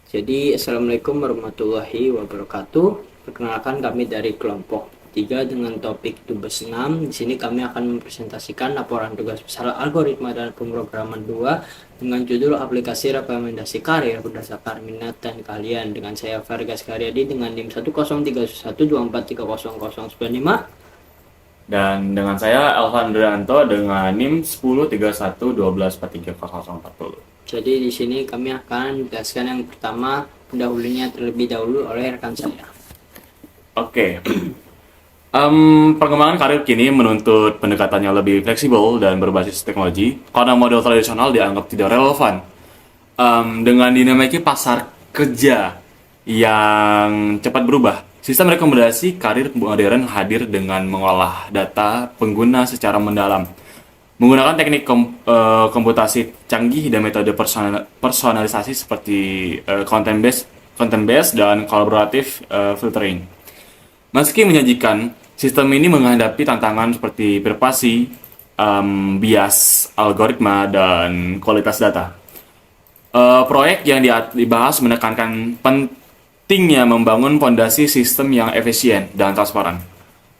Jadi, Assalamualaikum warahmatullahi wabarakatuh. Perkenalkan kami dari kelompok 3 dengan topik tugas 6. Di sini kami akan mempresentasikan laporan tugas besar algoritma dan pemrograman 2 dengan judul aplikasi rekomendasi karir berdasarkan minat dan kalian dengan saya Vargas Karyadi dengan NIM 10312430095. Dan dengan saya Alfandrianto dengan NIM 103112430040. Jadi di sini kami akan menjelaskan yang pertama pendahulunya terlebih dahulu oleh rekan saya. Oke. Perkembangan karir kini menuntut pendekatannya lebih fleksibel dan berbasis teknologi karena model tradisional dianggap tidak relevan. Dengan dinamika pasar kerja yang cepat berubah, sistem rekomendasi karir modern hadir dengan mengolah data pengguna secara mendalam, menggunakan teknik komputasi canggih dan metode personalisasi seperti content based dan collaborative filtering. Meski menyajikan, sistem ini menghadapi tantangan seperti privasi, bias algoritma, dan kualitas data. Proyek yang dibahas menekankan pentingnya membangun fondasi sistem yang efisien dan transparan,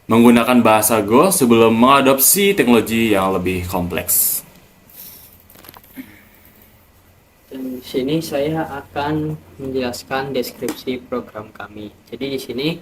menggunakan bahasa Go sebelum mengadopsi teknologi yang lebih kompleks. Dan di sini saya akan menjelaskan deskripsi program kami. Jadi di sini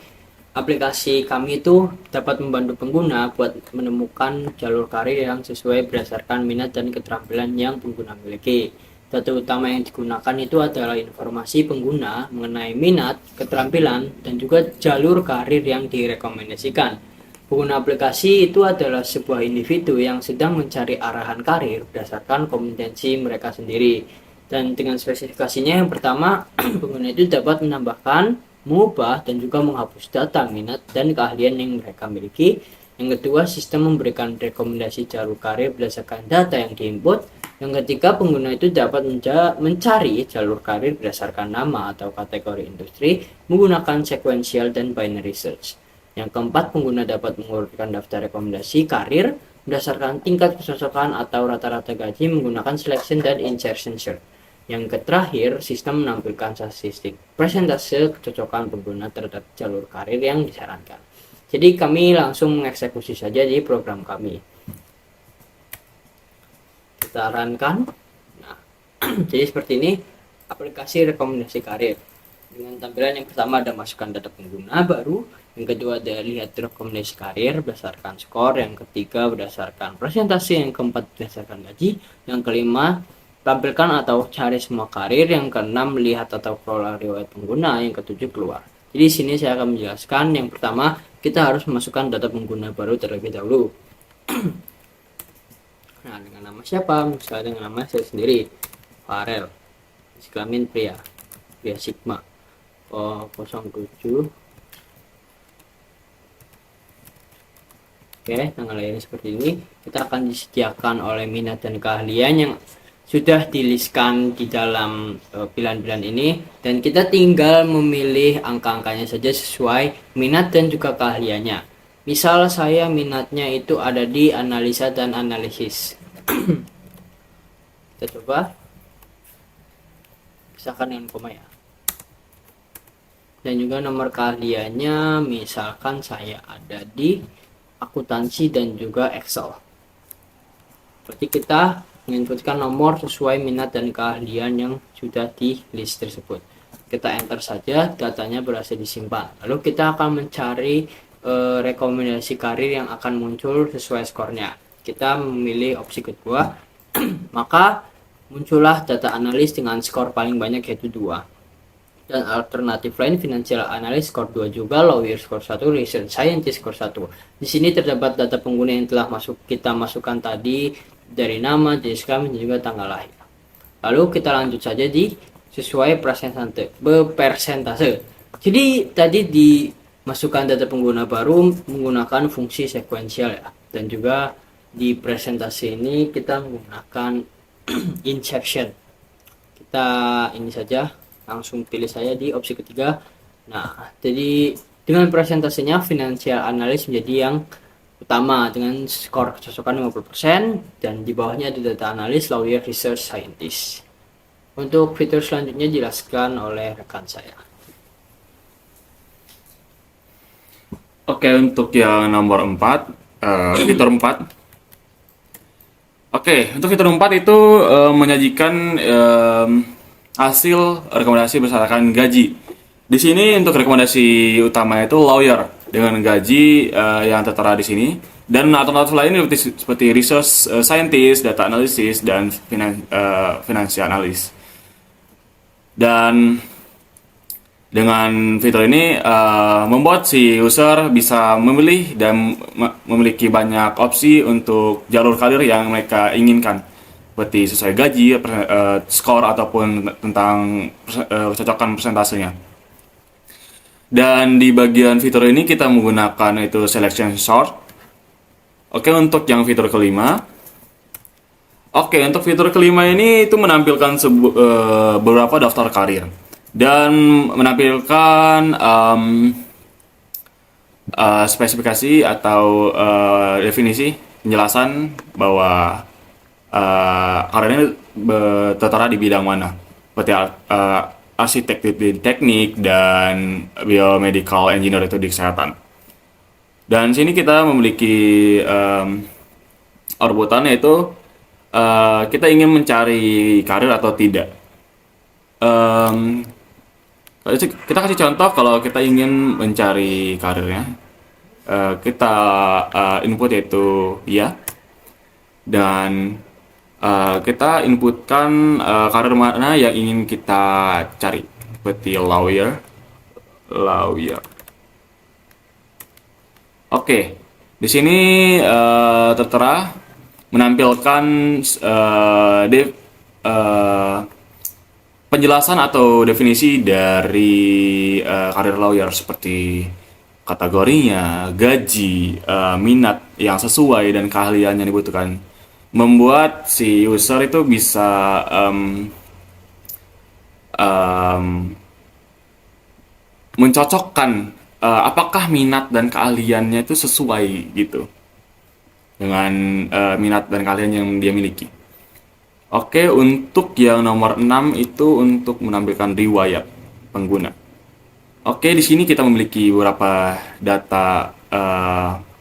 aplikasi kami itu dapat membantu pengguna buat menemukan jalur karir yang sesuai berdasarkan minat dan keterampilan yang pengguna miliki. Data utama yang digunakan itu adalah informasi pengguna mengenai minat, keterampilan, dan juga jalur karir yang direkomendasikan. Pengguna aplikasi itu adalah sebuah individu yang sedang mencari arahan karir berdasarkan kompetensi mereka sendiri. Dan dengan spesifikasinya yang pertama, pengguna itu dapat menambahkan, mengubah, dan juga menghapus data minat dan keahlian yang mereka miliki. Yang kedua, sistem memberikan rekomendasi jalur karir berdasarkan data yang diinput. Yang ketiga, pengguna itu dapat mencari jalur karir berdasarkan nama atau kategori industri menggunakan sequential dan binary search. Yang keempat, pengguna dapat mengurutkan daftar rekomendasi karir berdasarkan tingkat kecocokan atau rata-rata gaji menggunakan selection dan insertion search. Yang terakhir, sistem menampilkan statistik persentase kecocokan pengguna terhadap jalur karir yang disarankan. Jadi kami langsung mengeksekusi saja di program kami. Kita sarankan. Nah, jadi seperti ini aplikasi rekomendasi karir. Dengan tampilan yang pertama ada masukkan data pengguna baru, yang kedua ada lihat rekomendasi karir berdasarkan skor, yang ketiga berdasarkan presentasi, yang keempat berdasarkan gaji, yang kelima tampilkan atau cari semua karir, yang keenam lihat atau kelola riwayat pengguna, yang ketujuh keluar. Jadi sini saya akan menjelaskan. Yang pertama, kita harus memasukkan data pengguna baru terlebih dahulu. Nah, dengan nama siapa? Misalnya dengan nama saya sendiri, Farel, kelamin pria Sigma 07. Oke, tanggal lahirnya seperti ini. Kita akan disediakan oleh minat dan keahlian yang sudah diliskan di dalam pilihan-pilihan ini, dan kita tinggal memilih angka-angkanya saja sesuai minat dan juga keahliannya. Misal saya minatnya itu ada di analisa dan analisis. Kita coba misalkan dengan koma ya. Dan juga nomor keahliannya misalkan saya ada di akuntansi dan juga Excel. Berarti kita menginputkan nomor sesuai minat dan keahlian yang sudah di list tersebut. Kita enter saja, datanya berhasil disimpan. Lalu kita akan mencari rekomendasi karir yang akan muncul sesuai skornya. Kita memilih opsi kedua, maka muncullah data analis dengan skor paling banyak yaitu 2. Dan alternatif lain financial analyst skor 2 juga, lawyer skor 1, research scientist skor 1. Di sini terdapat data pengguna yang telah kita masukkan tadi dari nama, jenis kelamin, dan juga tanggal lahir. Lalu kita lanjut saja di sesuai persentase. Jadi tadi dimasukkan data pengguna baru menggunakan fungsi sekuensial ya. Dan juga di presentasi ini kita menggunakan inception. Kita ini saja langsung pilih saya di opsi ketiga. Nah, jadi dengan presentasinya financial analyst menjadi yang utama dengan skor kecocokan 50%, dan di bawahnya ada data analis, lawyer, research scientist. Untuk fitur selanjutnya jelaskan oleh rekan saya. Oke, untuk yang nomor 4, fitur 4. Oke, untuk fitur 4 itu menyajikan hasil rekomendasi berdasarkan gaji. Di sini untuk rekomendasi utama itu lawyer dengan gaji yang tertera di sini, dan alternatif lain seperti resource scientist, data analysis, dan financial analyst. Dan dengan fitur ini membuat si user bisa memilih dan memiliki banyak opsi untuk jalur karir yang mereka inginkan, seperti sesuai gaji, skor, ataupun tentang kecocokan persentasenya. Dan di bagian fitur ini kita menggunakan itu selection sort. Oke, untuk yang fitur kelima. Oke, untuk fitur kelima ini itu menampilkan beberapa daftar karir dan menampilkan spesifikasi atau definisi penjelasan bahwa karir ini tertera di bidang mana, seperti arsitek di teknik dan biomedical engineer itu di kesehatan. Dan sini kita memiliki urutan, yaitu kita ingin mencari karir atau tidak. Kita kasih contoh kalau kita ingin mencari karirnya, kita input yaitu ya, dan kita inputkan karir mana yang ingin kita cari, seperti lawyer. Oke, di sini tertera menampilkan penjelasan atau definisi dari karir lawyer, seperti kategorinya, gaji, minat yang sesuai, dan keahlian yang dibutuhkan. Membuat si user itu bisa mencocokkan apakah minat dan keahliannya itu sesuai gitu dengan minat dan keahlian yang dia miliki. Oke, untuk yang nomor 6 itu untuk menampilkan riwayat pengguna. Oke, di sini kita memiliki beberapa data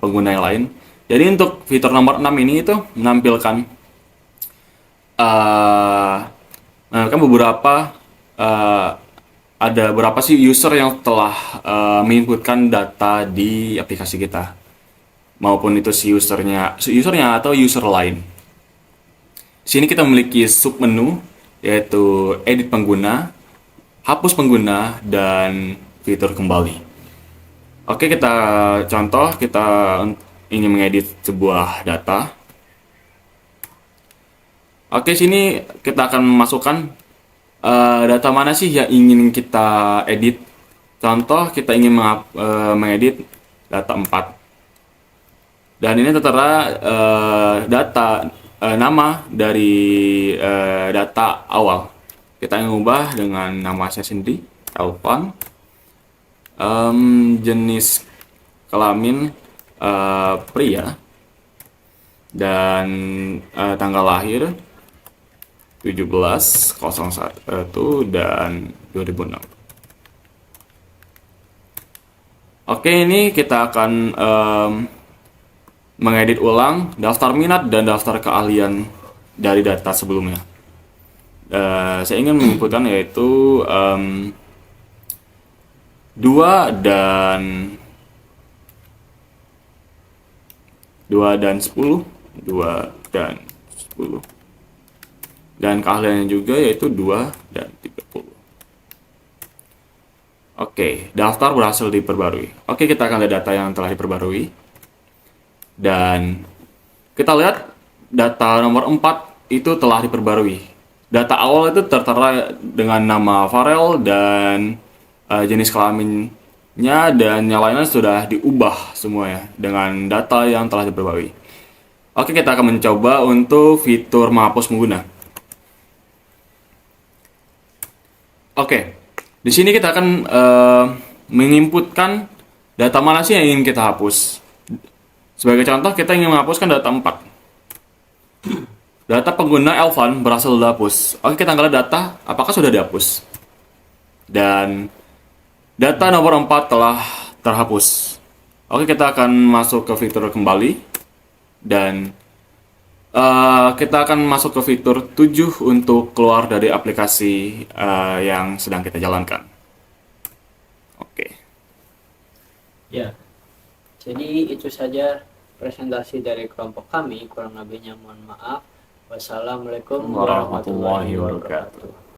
pengguna yang lain. Jadi untuk fitur nomor 6 ini itu menampilkan beberapa ada berapa sih user yang telah menginputkan data di aplikasi kita, maupun itu si usernya atau user lain. Di sini kita memiliki submenu, yaitu edit pengguna, hapus pengguna, dan fitur kembali. Oke, kita contoh, kita ingin mengedit sebuah data. Oke, sini kita akan memasukkan data mana sih yang ingin kita edit. Contoh, kita ingin mengedit data 4. Dan ini tertera data nama dari data awal. Kita ingin ubah dengan nama saya sendiri, Elvan. Jenis kelamin pria, dan tanggal lahir 17/01 dan 2006. Oke, ini kita akan mengedit ulang daftar minat dan daftar keahlian dari data sebelumnya. Saya ingin menginputkan yaitu 2 dan 10, dan keahliannya juga yaitu 2 dan 30. Oke, daftar berhasil diperbarui. Oke, kita akan lihat data yang telah diperbarui. Dan kita lihat data nomor 4 itu telah diperbarui. Data awal itu tertera dengan nama Farel dan jenis kelaminnya, dan yang lainnya sudah diubah semuanya dengan data yang telah diperbarui. Oke, kita akan mencoba untuk fitur menghapus pengguna. Oke, di sini kita akan menginputkan data mana sih yang ingin kita hapus. Sebagai contoh, kita ingin menghapuskan data 4. Data pengguna Elvan berhasil dihapus. Oke, kita angkat data. Apakah sudah dihapus? Dan data nomor 4 telah terhapus. Oke, kita akan masuk ke fitur kembali. Dan kita akan masuk ke fitur 7 untuk keluar dari aplikasi yang sedang kita jalankan. Oke. Ya, jadi itu saja presentasi dari kelompok kami. Kurang lebihnya mohon maaf. Wassalamualaikum warahmatullahi wabarakatuh.